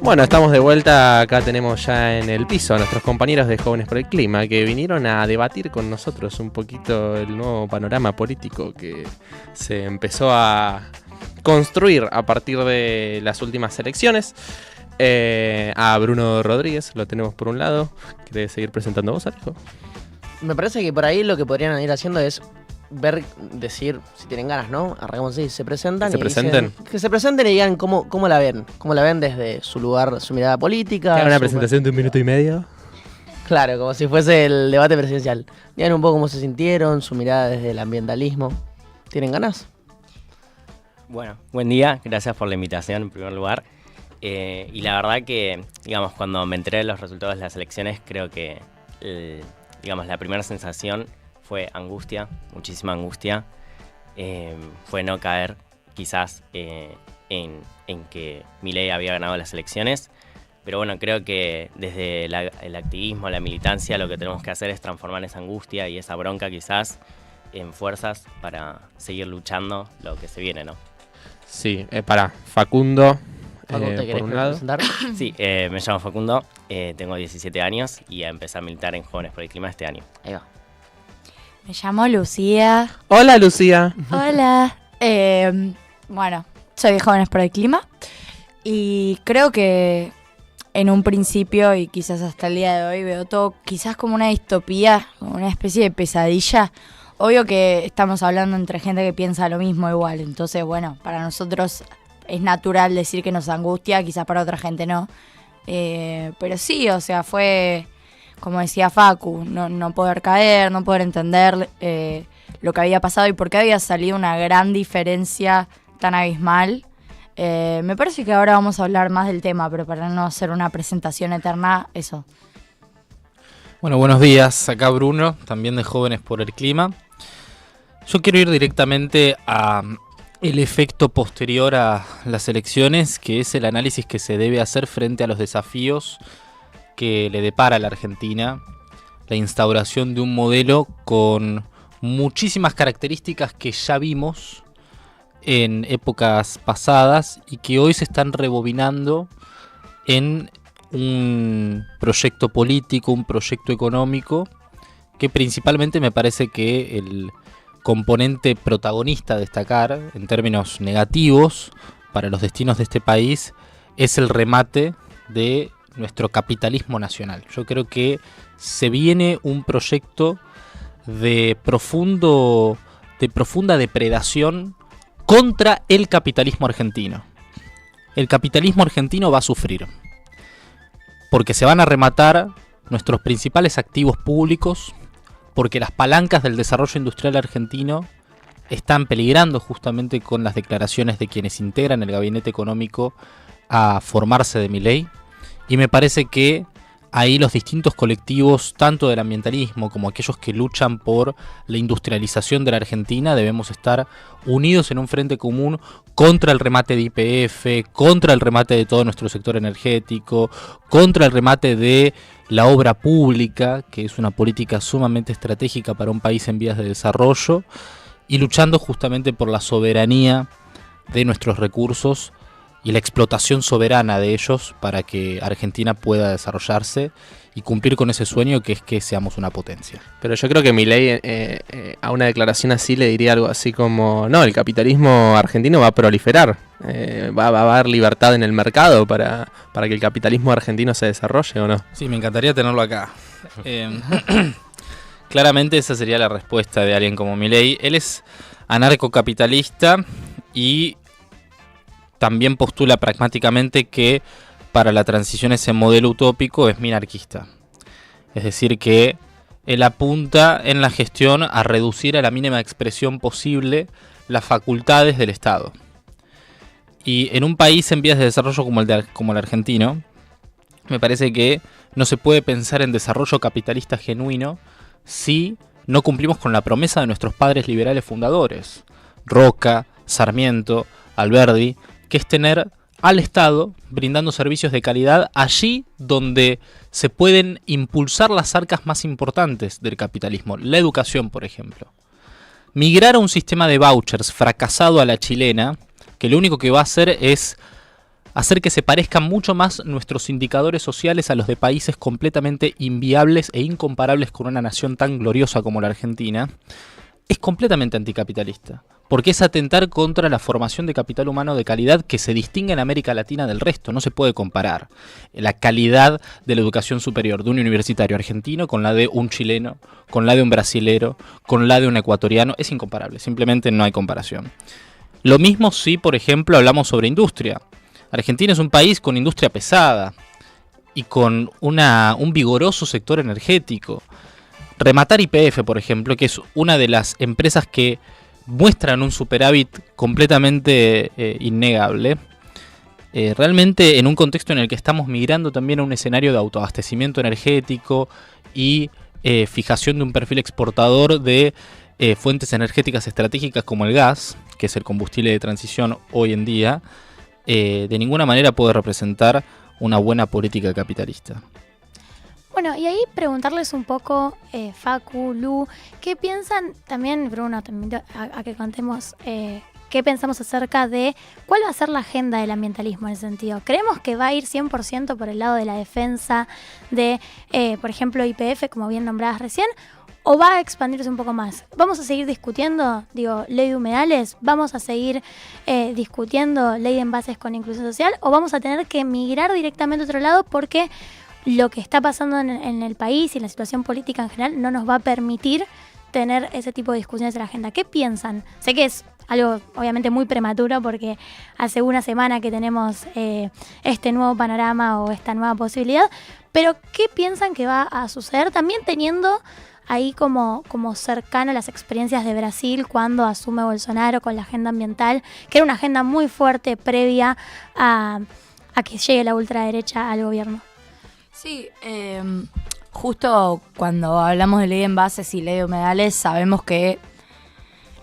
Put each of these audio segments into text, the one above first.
Bueno, estamos de vuelta. Acá tenemos ya en el piso a nuestros compañeros de Jóvenes por el Clima que vinieron a debatir con nosotros un poquito el nuevo panorama político que se empezó a construir a partir de las últimas elecciones. A Bruno Rodríguez lo tenemos por un lado. ¿Querés seguir presentando vos, Alejo? Me parece que por ahí lo que podrían ir haciendo es decir si tienen ganas, ¿no? Arrancamos así, se presentan ¿Se presenten? Que se presenten y digan cómo la ven desde su lugar, su mirada política. Una presentación de 1 minuto y medio. Claro, como si fuese el debate presidencial. Digan un poco cómo se sintieron, su mirada desde el ambientalismo. ¿Tienen ganas? Bueno, buen día, gracias por la invitación en primer lugar. Y la verdad que, digamos, cuando me enteré de los resultados de las elecciones, creo que, la primera sensación fue angustia, muchísima angustia. Fue no caer quizás en que Milei había ganado las elecciones. Pero bueno, creo que desde el activismo, la militancia, lo que tenemos que hacer es transformar esa angustia y esa bronca quizás en fuerzas para seguir luchando lo que se viene, ¿no? Sí, Facundo. Facundo, ¿te querés presentar? Sí, me llamo Facundo, tengo 17 años y empecé a militar en Jóvenes por el Clima este año. Ahí va. Me llamo Lucía. Hola, Lucía. Hola. Bueno, soy de Jóvenes por el Clima y creo que en un principio y quizás hasta el día de hoy veo todo quizás como una distopía, como una especie de pesadilla. Obvio que estamos hablando entre gente que piensa lo mismo igual, entonces bueno, para nosotros es natural decir que nos angustia, quizás para otra gente no. Pero sí, o sea, fue, como decía Facu, no poder caer, no poder entender lo que había pasado y por qué había salido una gran diferencia tan abismal. Me parece que ahora vamos a hablar más del tema, pero para no hacer una presentación eterna, eso. Bueno, buenos días, acá Bruno, también de Jóvenes por el Clima. Yo quiero ir directamente a el efecto posterior a las elecciones, que es el análisis que se debe hacer frente a los desafíos que le depara a la Argentina, la instauración de un modelo con muchísimas características que ya vimos en épocas pasadas y que hoy se están rebobinando en un proyecto político, un proyecto económico, que principalmente me parece que el componente protagonista a destacar en términos negativos para los destinos de este país es el remate de nuestro capitalismo nacional. Yo creo que se viene un proyecto de profunda depredación contra el capitalismo argentino. El capitalismo argentino va a sufrir porque se van a rematar nuestros principales activos públicos, porque las palancas del desarrollo industrial argentino están peligrando justamente con las declaraciones de quienes integran el gabinete económico a formarse de Milei. Y me parece que ahí los distintos colectivos, tanto del ambientalismo como aquellos que luchan por la industrialización de la Argentina, debemos estar unidos en un frente común contra el remate de YPF, contra el remate de todo nuestro sector energético, contra el remate de la obra pública, que es una política sumamente estratégica para un país en vías de desarrollo, y luchando justamente por la soberanía de nuestros recursos y la explotación soberana de ellos para que Argentina pueda desarrollarse y cumplir con ese sueño que es que seamos una potencia. Pero yo creo que Milei a una declaración así le diría algo así como: no, el capitalismo argentino va a proliferar, va a haber libertad en el mercado para que el capitalismo argentino se desarrolle, ¿o no? Sí, me encantaría tenerlo acá. Claramente esa sería la respuesta de alguien como Milei. Él es anarcocapitalista y también postula pragmáticamente que para la transición ese modelo utópico es minarquista. Es decir, que él apunta en la gestión a reducir a la mínima expresión posible las facultades del Estado. Y en un país en vías de desarrollo como el argentino, me parece que no se puede pensar en desarrollo capitalista genuino si no cumplimos con la promesa de nuestros padres liberales fundadores, Roca, Sarmiento, Alberdi, que es tener al Estado brindando servicios de calidad allí donde se pueden impulsar las arcas más importantes del capitalismo, la educación, por ejemplo. Migrar a un sistema de vouchers fracasado a la chilena, que lo único que va a hacer es hacer que se parezcan mucho más nuestros indicadores sociales a los de países completamente inviables e incomparables con una nación tan gloriosa como la Argentina, es completamente anticapitalista, porque es atentar contra la formación de capital humano de calidad que se distingue en América Latina del resto. No se puede comparar la calidad de la educación superior de un universitario argentino con la de un chileno, con la de un brasilero, con la de un ecuatoriano. Es incomparable, simplemente no hay comparación. Lo mismo si, por ejemplo, hablamos sobre industria. Argentina es un país con industria pesada y con un vigoroso sector energético. Rematar YPF, por ejemplo, que es una de las empresas que muestran un superávit completamente innegable, realmente en un contexto en el que estamos migrando también a un escenario de autoabastecimiento energético y fijación de un perfil exportador de fuentes energéticas estratégicas como el gas, que es el combustible de transición hoy en día, de ninguna manera puede representar una buena política capitalista. Bueno, y ahí preguntarles un poco, Facu, Lu, ¿qué piensan también, Bruno, también a que contemos qué pensamos acerca de cuál va a ser la agenda del ambientalismo en ese sentido? ¿Creemos que va a ir 100% por el lado de la defensa de, por ejemplo, YPF, como bien nombradas recién, o va a expandirse un poco más? ¿Vamos a seguir discutiendo, ley de humedales? ¿Vamos a seguir discutiendo ley de envases con inclusión social? ¿O vamos a tener que migrar directamente a otro lado porque lo que está pasando en el país y la situación política en general no nos va a permitir tener ese tipo de discusiones en la agenda? ¿Qué piensan? Sé que es algo obviamente muy prematuro porque hace una semana que tenemos este nuevo panorama o esta nueva posibilidad, pero ¿qué piensan que va a suceder? También teniendo ahí como cercana las experiencias de Brasil cuando asume Bolsonaro con la agenda ambiental, que era una agenda muy fuerte previa a que llegue la ultraderecha al gobierno. Sí, justo cuando hablamos de ley de envases y ley de humedales, sabemos que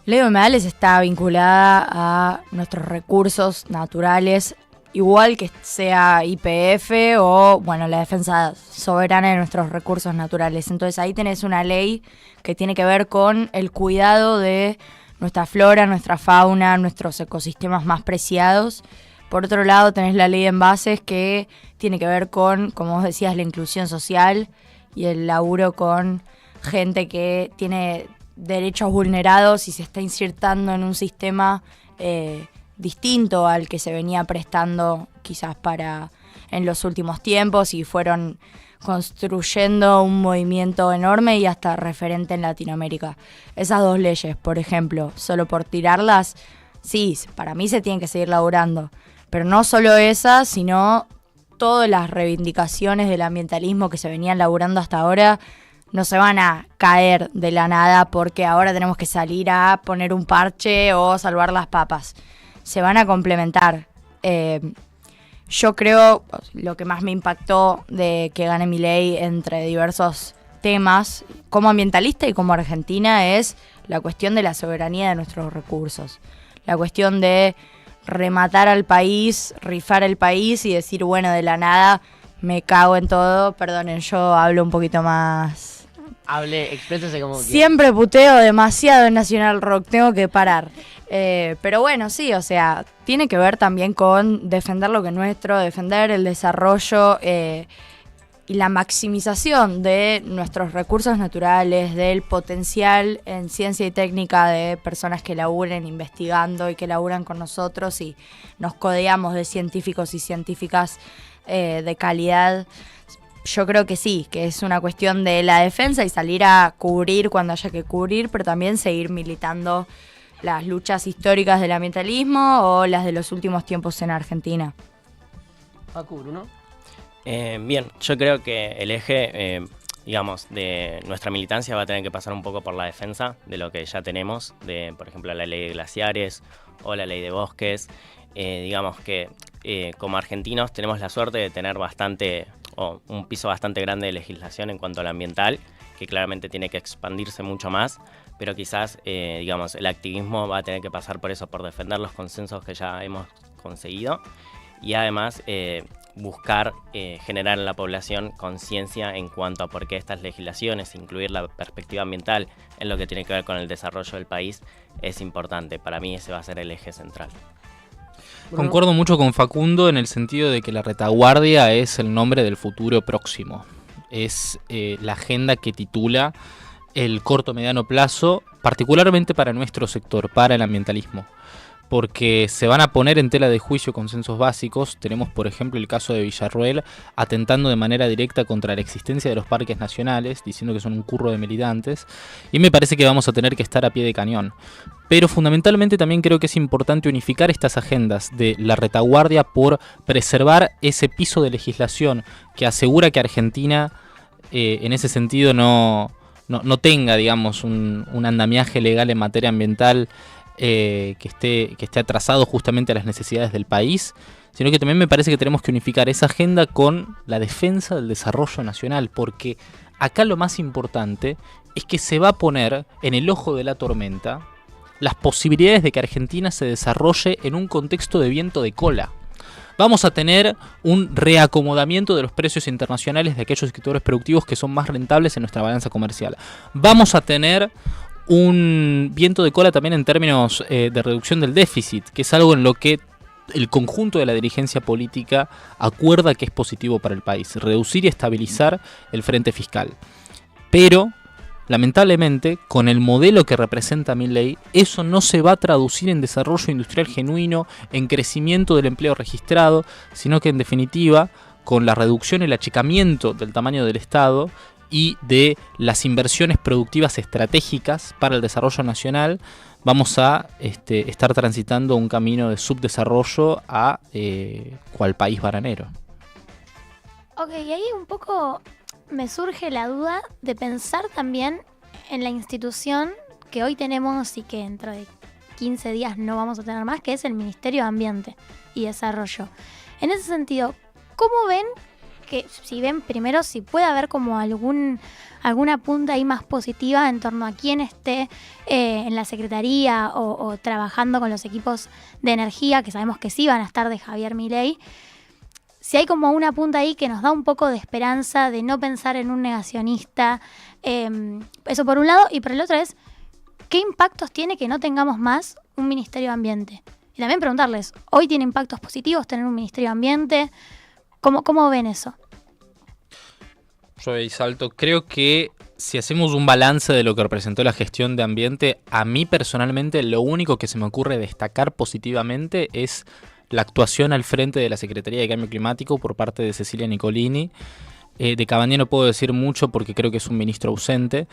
ley de humedales está vinculada a nuestros recursos naturales, igual que sea YPF o, bueno, la defensa soberana de nuestros recursos naturales. Entonces ahí tenés una ley que tiene que ver con el cuidado de nuestra flora, nuestra fauna, nuestros ecosistemas más preciados. Por otro lado tenés la ley de envases que tiene que ver con, como vos decías, la inclusión social y el laburo con gente que tiene derechos vulnerados y se está insertando en un sistema distinto al que se venía prestando quizás en los últimos tiempos, y fueron construyendo un movimiento enorme y hasta referente en Latinoamérica. Esas dos leyes, por ejemplo, solo por tirarlas, sí, para mí se tienen que seguir laburando. Pero no solo esas, sino todas las reivindicaciones del ambientalismo que se venían laburando hasta ahora no se van a caer de la nada porque ahora tenemos que salir a poner un parche o salvar las papas. Se van a complementar. Yo creo, lo que más me impactó de que gane Milei entre diversos temas, como ambientalista y como argentina, es la cuestión de la soberanía de nuestros recursos. La cuestión de rematar al país, rifar el país y decir, bueno, de la nada me cago en todo. Perdonen, yo hablo un poquito más... Exprésese como que... Siempre puteo demasiado en Nacional Rock, tengo que parar. Pero bueno, sí, o sea, tiene que ver también con defender lo que es nuestro, defender el desarrollo y la maximización de nuestros recursos naturales, del potencial en ciencia y técnica de personas que laburen investigando y que laburan con nosotros, y nos codeamos de científicos y científicas de calidad. Yo creo que sí, que es una cuestión de la defensa y salir a cubrir cuando haya que cubrir, pero también seguir militando las luchas históricas del ambientalismo o las de los últimos tiempos en Argentina. Facu, Bruno. Bien, yo creo que el eje, digamos, de nuestra militancia va a tener que pasar un poco por la defensa de lo que ya tenemos, de, por ejemplo, la ley de glaciares o la ley de bosques. Digamos que como argentinos tenemos la suerte de tener un piso bastante grande de legislación en cuanto al ambiental, que claramente tiene que expandirse mucho más, pero quizás, digamos, el activismo va a tener que pasar por eso, por defender los consensos que ya hemos conseguido, y además buscar generar en la población conciencia en cuanto a por qué estas legislaciones, incluir la perspectiva ambiental en lo que tiene que ver con el desarrollo del país, es importante. Para mí ese va a ser el eje central. Concuerdo mucho con Facundo en el sentido de que la retaguardia es el nombre del futuro próximo. Es la agenda que titula el corto-mediano plazo, particularmente para nuestro sector, para el ambientalismo. Porque se van a poner en tela de juicio consensos básicos. Tenemos, por ejemplo, el caso de Villarroel atentando de manera directa contra la existencia de los parques nacionales, diciendo que son un curro de militantes. Y me parece que vamos a tener que estar a pie de cañón. Pero fundamentalmente también creo que es importante unificar estas agendas de la retaguardia por preservar ese piso de legislación que asegura que Argentina, en ese sentido, no tenga, digamos, un andamiaje legal en materia ambiental que esté atrasado justamente a las necesidades del país, sino que también me parece que tenemos que unificar esa agenda con la defensa del desarrollo nacional, porque acá lo más importante es que se va a poner en el ojo de la tormenta las posibilidades de que Argentina se desarrolle en un contexto de viento de cola. Vamos a tener un reacomodamiento de los precios internacionales de aquellos sectores productivos que son más rentables en nuestra balanza comercial. Vamos a tener un viento de cola también en términos de reducción del déficit, que es algo en lo que el conjunto de la dirigencia política acuerda que es positivo para el país, reducir y estabilizar el frente fiscal. Pero, lamentablemente, con el modelo que representa Milei, eso no se va a traducir en desarrollo industrial genuino, en crecimiento del empleo registrado, sino que en definitiva, con la reducción y el achicamiento del tamaño del Estado y de las inversiones productivas estratégicas para el desarrollo nacional, vamos a estar transitando un camino de subdesarrollo a cual país bananero. Ok, y ahí un poco me surge la duda de pensar también en la institución que hoy tenemos y que dentro de 15 días no vamos a tener más, que es el Ministerio de Ambiente y Desarrollo. En ese sentido, ¿cómo ven que, si ven primero, si puede haber como alguna punta ahí más positiva en torno a quién esté en la Secretaría o trabajando con los equipos de energía, que sabemos que sí van a estar de Javier Milei? Si hay como una punta ahí que nos da un poco de esperanza de no pensar en un negacionista, eso por un lado, y por el otro es, ¿qué impactos tiene que no tengamos más un Ministerio de Ambiente? Y también preguntarles, ¿hoy tiene impactos positivos tener un Ministerio de Ambiente? ¿Cómo ven eso? Yo ahí salto. Creo que si hacemos un balance de lo que representó la gestión de ambiente, a mí personalmente lo único que se me ocurre destacar positivamente es la actuación al frente de la Secretaría de Cambio Climático por parte de Cecilia Nicolini. De Cabandier no puedo decir mucho porque creo que es un ministro ausente.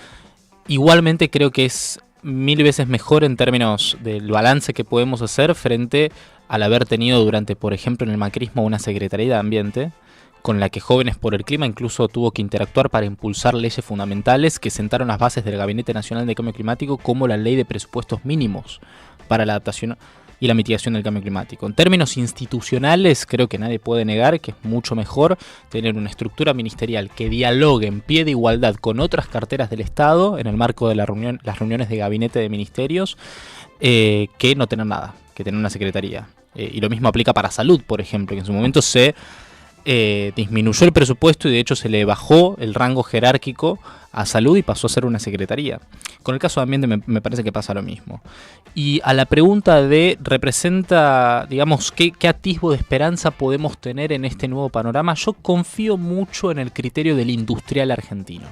Igualmente creo que es 1000 veces mejor en términos del balance que podemos hacer frente al haber tenido durante, por ejemplo, en el macrismo una Secretaría de Ambiente con la que Jóvenes por el Clima incluso tuvo que interactuar para impulsar leyes fundamentales que sentaron las bases del Gabinete Nacional de Cambio Climático, como la Ley de Presupuestos Mínimos para la adaptación y la mitigación del cambio climático. En términos institucionales, creo que nadie puede negar que es mucho mejor tener una estructura ministerial que dialogue en pie de igualdad con otras carteras del Estado en el marco de las reuniones de gabinete de ministerios, que no tener nada, que tener una secretaría. Y lo mismo aplica para salud, por ejemplo, que en su momento se disminuyó el presupuesto y de hecho se le bajó el rango jerárquico a salud y pasó a ser una secretaría. Con el caso de ambiente me parece que pasa lo mismo. Y a la pregunta de representa, digamos, qué atisbo de esperanza podemos tener en este nuevo panorama, yo confío mucho en el criterio del industrial argentino.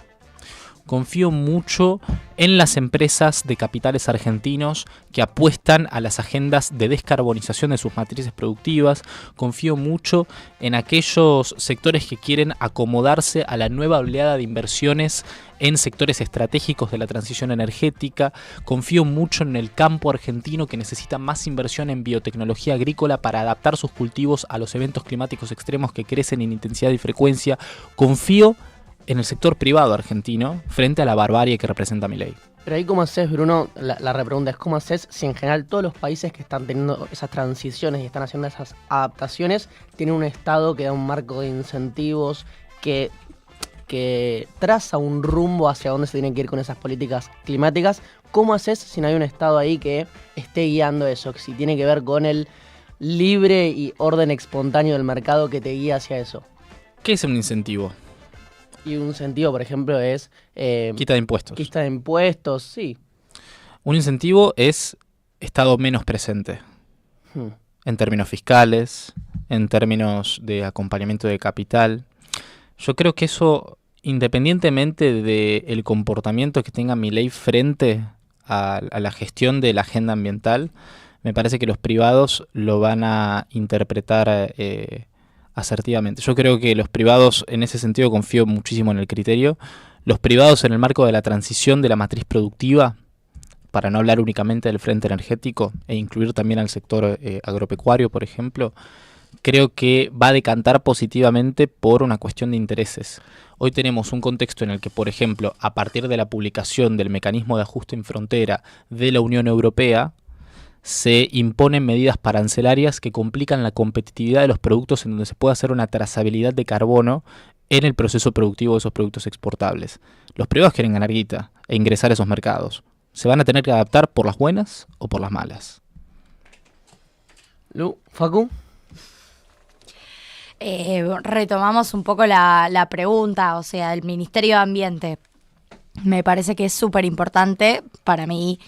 Confío mucho en las empresas de capitales argentinos que apuestan a las agendas de descarbonización de sus matrices productivas. Confío mucho en aquellos sectores que quieren acomodarse a la nueva oleada de inversiones en sectores estratégicos de la transición energética. Confío mucho en el campo argentino que necesita más inversión en biotecnología agrícola para adaptar sus cultivos a los eventos climáticos extremos que crecen en intensidad y frecuencia. Confío en el sector privado argentino frente a la barbarie que representa Milei. Pero ahí cómo haces, Bruno, la repregunta es cómo haces si en general todos los países que están teniendo esas transiciones y están haciendo esas adaptaciones tienen un Estado que da un marco de incentivos que traza un rumbo hacia dónde se tienen que ir con esas políticas climáticas. ¿Cómo haces si no hay un Estado ahí que esté guiando eso? Si tiene que ver con el libre y orden espontáneo del mercado que te guía hacia eso. ¿Qué es un incentivo? Y un incentivo, por ejemplo, es... quita de impuestos. Quita de impuestos, sí. Un incentivo es Estado menos presente. en términos fiscales, en términos de acompañamiento de capital. Yo creo que eso, independientemente del comportamiento que tenga Milei frente a la gestión de la agenda ambiental, me parece que los privados lo van a interpretar asertivamente. Yo creo que los privados, en ese sentido, confío muchísimo en el criterio. Los privados, en el marco de la transición de la matriz productiva, para no hablar únicamente del frente energético e incluir también al sector agropecuario, por ejemplo, creo que va a decantar positivamente por una cuestión de intereses. Hoy tenemos un contexto en el que, por ejemplo, a partir de la publicación del mecanismo de ajuste en frontera de la Unión Europea, se imponen medidas arancelarias que complican la competitividad de los productos en donde se puede hacer una trazabilidad de carbono en el proceso productivo de esos productos exportables. Los privados quieren ganar guita e ingresar a esos mercados. Se van a tener que adaptar por las buenas o por las malas. Lu, Facu. Retomamos un poco la pregunta, o sea, el Ministerio de Ambiente. Me parece que es súper importante para mí.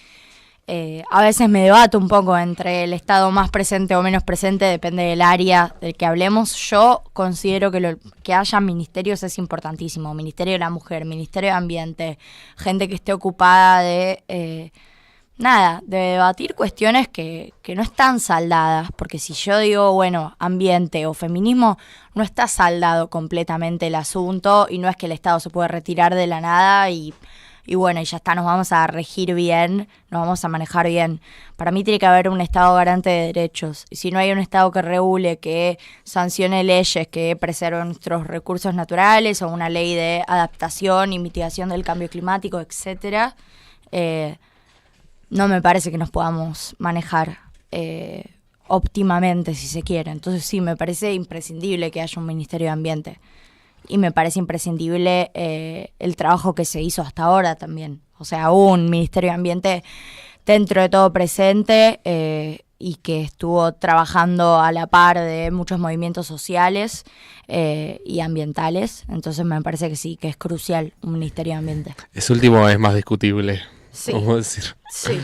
A veces me debato un poco entre el Estado más presente o menos presente, depende del área del que hablemos. Yo considero que haya ministerios es importantísimo. Ministerio de la Mujer, Ministerio de Ambiente, gente que esté ocupada de debatir cuestiones que no están saldadas. Porque si yo digo, bueno, ambiente o feminismo, no está saldado completamente el asunto y no es que el Estado se puede retirar de la nada y bueno, y ya está, nos vamos a regir bien, nos vamos a manejar bien. Para mí tiene que haber un Estado garante de derechos. Y si no hay un Estado que regule, que sancione leyes, que preserve nuestros recursos naturales, o una ley de adaptación y mitigación del cambio climático, etcétera, no me parece que nos podamos manejar óptimamente, si se quiere. Entonces sí, me parece imprescindible que haya un Ministerio de Ambiente. Y me parece imprescindible el trabajo que se hizo hasta ahora también. O sea, un Ministerio de Ambiente dentro de todo presente y que estuvo trabajando a la par de muchos movimientos sociales y ambientales. Entonces me parece que sí, que es crucial un Ministerio de Ambiente. Ese último es más discutible, Sí. vamos a decir. Sí.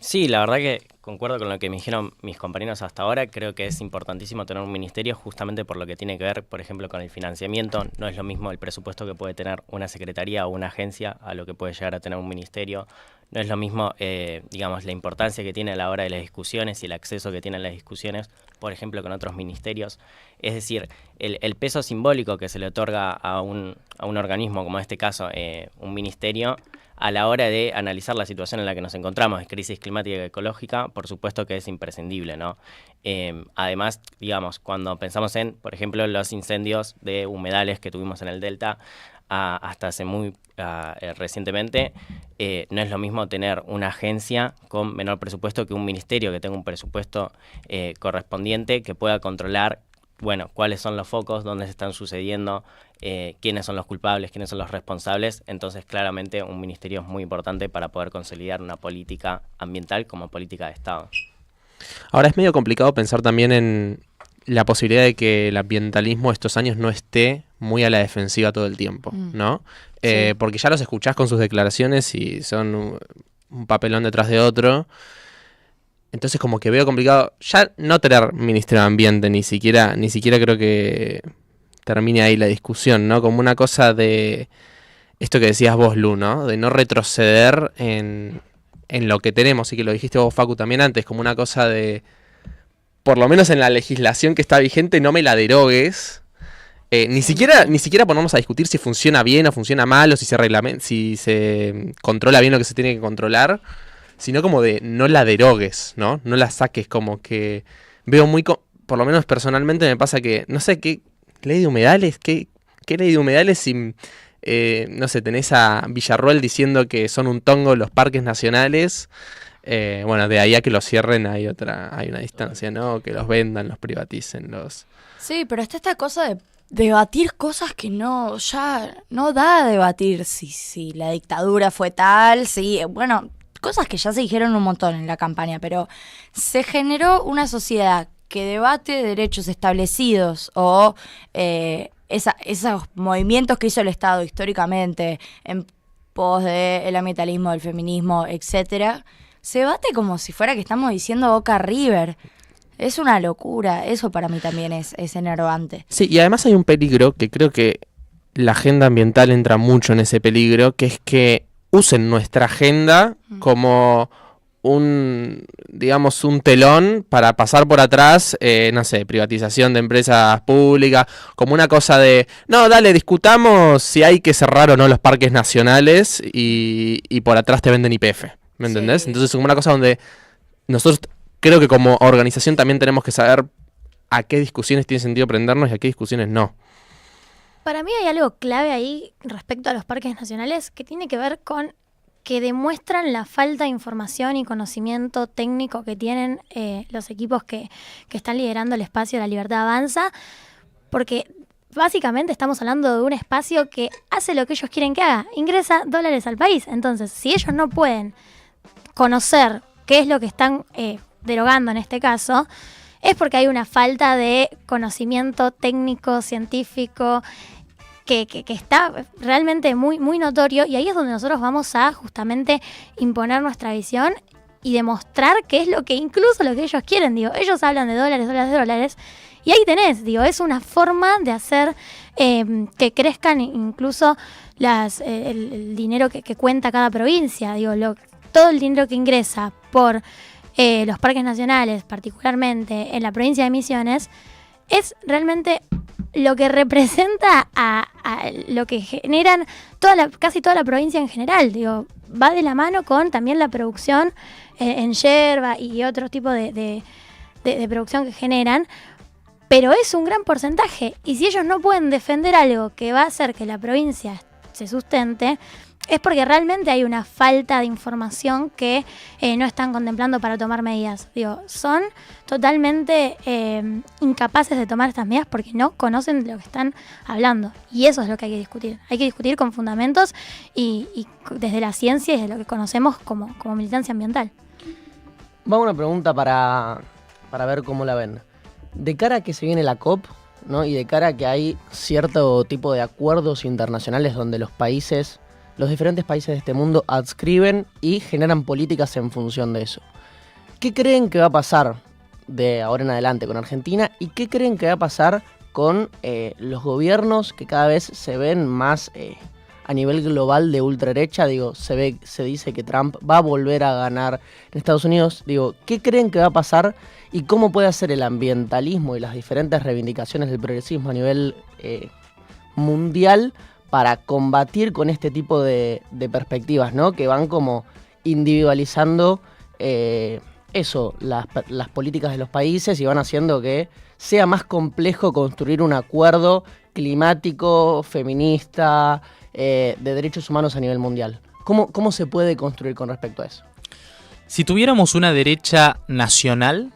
Sí, la verdad que concuerdo con lo que me dijeron mis compañeros hasta ahora. Creo que es importantísimo tener un ministerio justamente por lo que tiene que ver, por ejemplo, con el financiamiento. No es lo mismo el presupuesto que puede tener una secretaría o una agencia a lo que puede llegar a tener un ministerio. No es lo mismo, digamos, la importancia que tiene a la hora de las discusiones y el acceso que tiene a las discusiones, por ejemplo, con otros ministerios. Es decir, el peso simbólico que se le otorga a un organismo, como en este caso un ministerio, a la hora de analizar la situación en la que nos encontramos, de crisis climática y ecológica, por supuesto que es imprescindible, ¿no? Además, digamos, cuando pensamos en, por ejemplo, los incendios de humedales que tuvimos en el Delta, hasta hace muy recientemente, no es lo mismo tener una agencia con menor presupuesto que un ministerio que tenga un presupuesto correspondiente que pueda controlar, bueno, cuáles son los focos, dónde se están sucediendo, quiénes son los culpables, quiénes son los responsables. Entonces, claramente, un ministerio es muy importante para poder consolidar una política ambiental como política de Estado. Ahora es medio complicado pensar también en la posibilidad de que el ambientalismo estos años no esté muy a la defensiva todo el tiempo, ¿no? Sí. Porque ya los escuchás con sus declaraciones y son un papelón detrás de otro. Entonces como que veo complicado ya no tener Ministerio de Ambiente, ni siquiera creo que termine ahí la discusión, ¿no? Como una cosa de esto que decías vos, Lu, ¿no? De no retroceder en lo que tenemos, y que lo dijiste vos, Facu, también antes, como una cosa de, por lo menos en la legislación que está vigente, no me la derogues. Ni siquiera ponemos a discutir si funciona bien o funciona mal, o si se controla bien lo que se tiene que controlar, sino como de no la derogues, ¿no? No la saques, como que veo muy... por lo menos personalmente me pasa que, no sé, ¿qué ley de humedales? ¿Qué ley de humedales si, no sé, tenés a Villarroel diciendo que son un tongo los parques nacionales? Bueno, de ahí a que los cierren hay una distancia, ¿no? Que los vendan, los privaticen, los... Sí, pero está esta cosa de debatir cosas que ya no da a debatir si la dictadura fue tal, bueno... Cosas que ya se dijeron un montón en la campaña, pero se generó una sociedad que debate derechos establecidos o esos movimientos que hizo el Estado históricamente en pos del ambientalismo, del feminismo, etcétera, se debate como si fuera que estamos diciendo Boca River. Es una locura, eso para mí también es enervante. Sí, y además hay un peligro que creo que la agenda ambiental entra mucho en ese peligro, que es que usen nuestra agenda como un telón para pasar por atrás, no sé, privatización de empresas públicas, como una cosa de, no, dale, discutamos si hay que cerrar o no los parques nacionales y por atrás te venden YPF, ¿me entendés? Sí. Entonces, como una cosa donde nosotros creo que como organización también tenemos que saber a qué discusiones tiene sentido prendernos y a qué discusiones no. Para mí hay algo clave ahí respecto a los parques nacionales que tiene que ver con que demuestran la falta de información y conocimiento técnico que tienen los equipos que están liderando el espacio de La Libertad Avanza, porque básicamente estamos hablando de un espacio que hace lo que ellos quieren que haga, ingresa dólares al país. Entonces, si ellos no pueden conocer qué es lo que están derogando en este caso, es porque hay una falta de conocimiento técnico, científico, que está realmente muy, muy notorio, y ahí es donde nosotros vamos a justamente imponer nuestra visión y demostrar qué es lo que, incluso lo que ellos quieren. Digo, ellos hablan de dólares, y ahí tenés, digo, es una forma de hacer que crezcan incluso el dinero que cuenta cada provincia. Digo, todo el dinero que ingresa por los parques nacionales, particularmente en la provincia de Misiones, es realmente lo que representa a lo que generan casi toda la provincia en general. Digo, va de la mano con también la producción en yerba y otro tipo de producción que generan, pero es un gran porcentaje, y si ellos no pueden defender algo que va a hacer que la provincia se sustente, es porque realmente hay una falta de información que no están contemplando para tomar medidas. Digo, son totalmente incapaces de tomar estas medidas porque no conocen de lo que están hablando. Y eso es lo que hay que discutir. Hay que discutir con fundamentos y desde la ciencia y desde lo que conocemos como militancia ambiental. Va una pregunta para ver cómo la ven. De cara a que se viene la COP, ¿no? Y de cara a que hay cierto tipo de acuerdos internacionales donde los diferentes países de este mundo adscriben y generan políticas en función de eso. ¿Qué creen que va a pasar de ahora en adelante con Argentina? ¿Y qué creen que va a pasar con los gobiernos que cada vez se ven más a nivel global de ultraderecha? Digo, se dice que Trump va a volver a ganar en Estados Unidos. Digo, ¿qué creen que va a pasar y cómo puede hacer el ambientalismo y las diferentes reivindicaciones del progresismo a nivel mundial para combatir con este tipo de perspectivas, ¿no? Que van como individualizando las políticas de los países y van haciendo que sea más complejo construir un acuerdo climático, feminista, de derechos humanos a nivel mundial. ¿Cómo se puede construir con respecto a eso? Si tuviéramos una derecha nacional,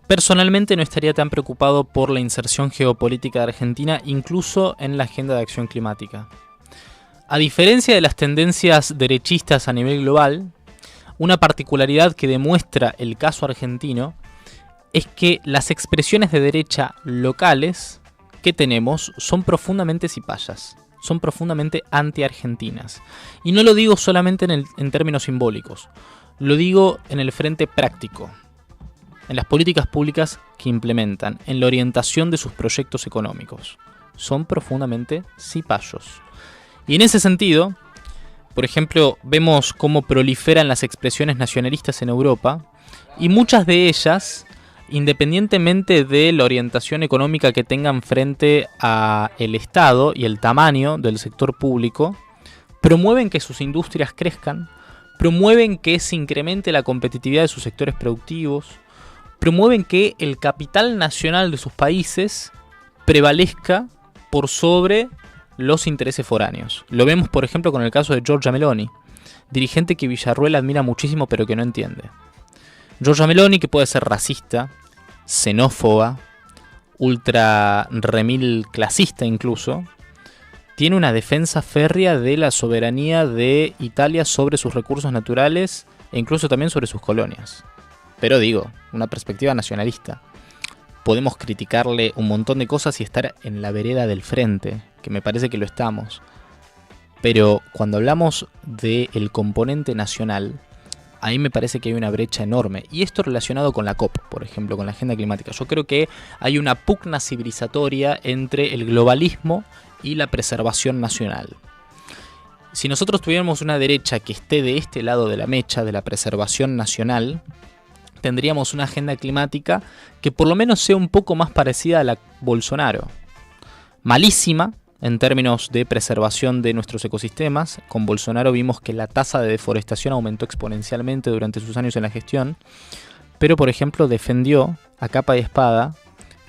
personalmente no estaría tan preocupado por la inserción geopolítica de Argentina, incluso en la agenda de acción climática. A diferencia de las tendencias derechistas a nivel global, una particularidad que demuestra el caso argentino es que las expresiones de derecha locales que tenemos son profundamente cipayas, son profundamente anti-argentinas. Y no lo digo solamente en términos simbólicos, lo digo en el frente práctico, en las políticas públicas que implementan, en la orientación de sus proyectos económicos. Son profundamente cipayos. Y en ese sentido, por ejemplo, vemos cómo proliferan las expresiones nacionalistas en Europa, y muchas de ellas, independientemente de la orientación económica que tengan frente a el Estado y el tamaño del sector público, promueven que sus industrias crezcan, promueven que se incremente la competitividad de sus sectores productivos, promueven que el capital nacional de sus países prevalezca por sobre los intereses foráneos. Lo vemos, por ejemplo, con el caso de Giorgia Meloni, dirigente que Villarruel admira muchísimo pero que no entiende. Giorgia Meloni, que puede ser racista, xenófoba, ultra remil clasista incluso, tiene una defensa férrea de la soberanía de Italia sobre sus recursos naturales e incluso también sobre sus colonias. Pero digo, una perspectiva nacionalista. Podemos criticarle un montón de cosas y estar en la vereda del frente, que me parece que lo estamos. Pero cuando hablamos del componente nacional, ahí me parece que hay una brecha enorme. Y esto relacionado con la COP, por ejemplo, con la agenda climática. Yo creo que hay una pugna civilizatoria entre el globalismo y la preservación nacional. Si nosotros tuviéramos una derecha que esté de este lado de la mecha, de la preservación nacional, tendríamos una agenda climática que por lo menos sea un poco más parecida a la Bolsonaro. Malísima en términos de preservación de nuestros ecosistemas. Con Bolsonaro vimos que la tasa de deforestación aumentó exponencialmente durante sus años en la gestión, pero por ejemplo defendió a capa y espada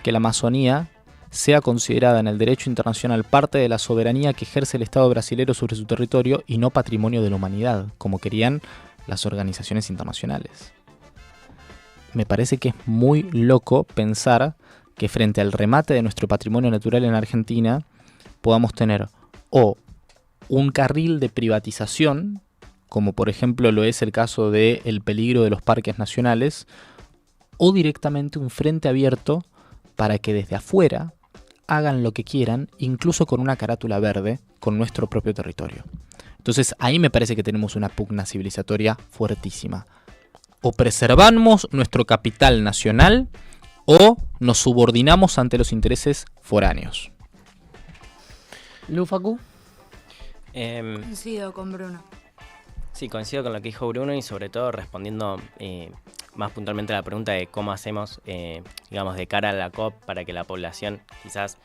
que la Amazonía sea considerada en el derecho internacional parte de la soberanía que ejerce el Estado brasilero sobre su territorio y no patrimonio de la humanidad, como querían las organizaciones internacionales. Me parece que es muy loco pensar que frente al remate de nuestro patrimonio natural en Argentina podamos tener o un carril de privatización, como por ejemplo lo es el caso del peligro de los parques nacionales, o directamente un frente abierto para que desde afuera hagan lo que quieran, incluso con una carátula verde, con nuestro propio territorio. Entonces ahí me parece que tenemos una pugna civilizatoria fuertísima. O preservamos nuestro capital nacional o nos subordinamos ante los intereses foráneos. Lu, Facu. Coincido con Bruno. Sí, coincido con lo que dijo Bruno y sobre todo respondiendo más puntualmente a la pregunta de cómo hacemos, digamos, de cara a la COP para que la población quizás,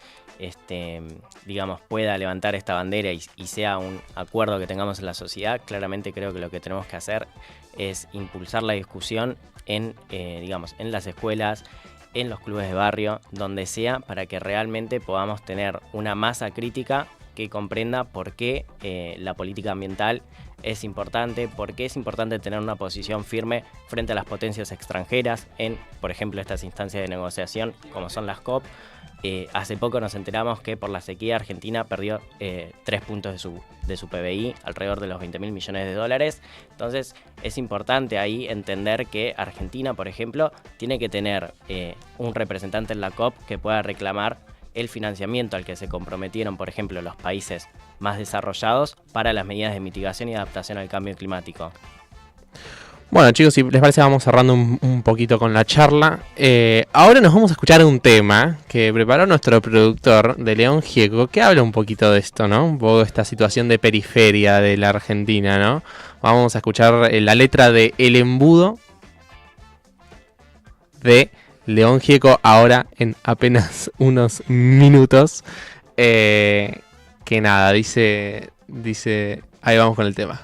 digamos, pueda levantar esta bandera y sea un acuerdo que tengamos en la sociedad. Claramente creo que lo que tenemos que hacer es impulsar la discusión en, digamos, en las escuelas, en los clubes de barrio, donde sea, para que realmente podamos tener una masa crítica que comprenda por qué la política ambiental es importante, por qué es importante tener una posición firme frente a las potencias extranjeras en, por ejemplo, estas instancias de negociación como son las COP. Hace poco nos enteramos que por la sequía Argentina perdió 3 puntos de su PBI, alrededor de los 20.000 millones de dólares. Entonces es importante ahí entender que Argentina, por ejemplo, tiene que tener un representante en la COP que pueda reclamar el financiamiento al que se comprometieron, por ejemplo, los países más desarrollados para las medidas de mitigación y adaptación al cambio climático. Bueno, chicos, si les parece vamos cerrando un poquito con la charla. Ahora nos vamos a escuchar un tema que preparó nuestro productor de León Gieco, que habla un poquito de esto, ¿no? Un poco de esta situación de periferia de la Argentina, ¿no? Vamos a escuchar la letra de El Embudo de León Gieco ahora en apenas unos minutos. Que nada, dice, ahí vamos con el tema.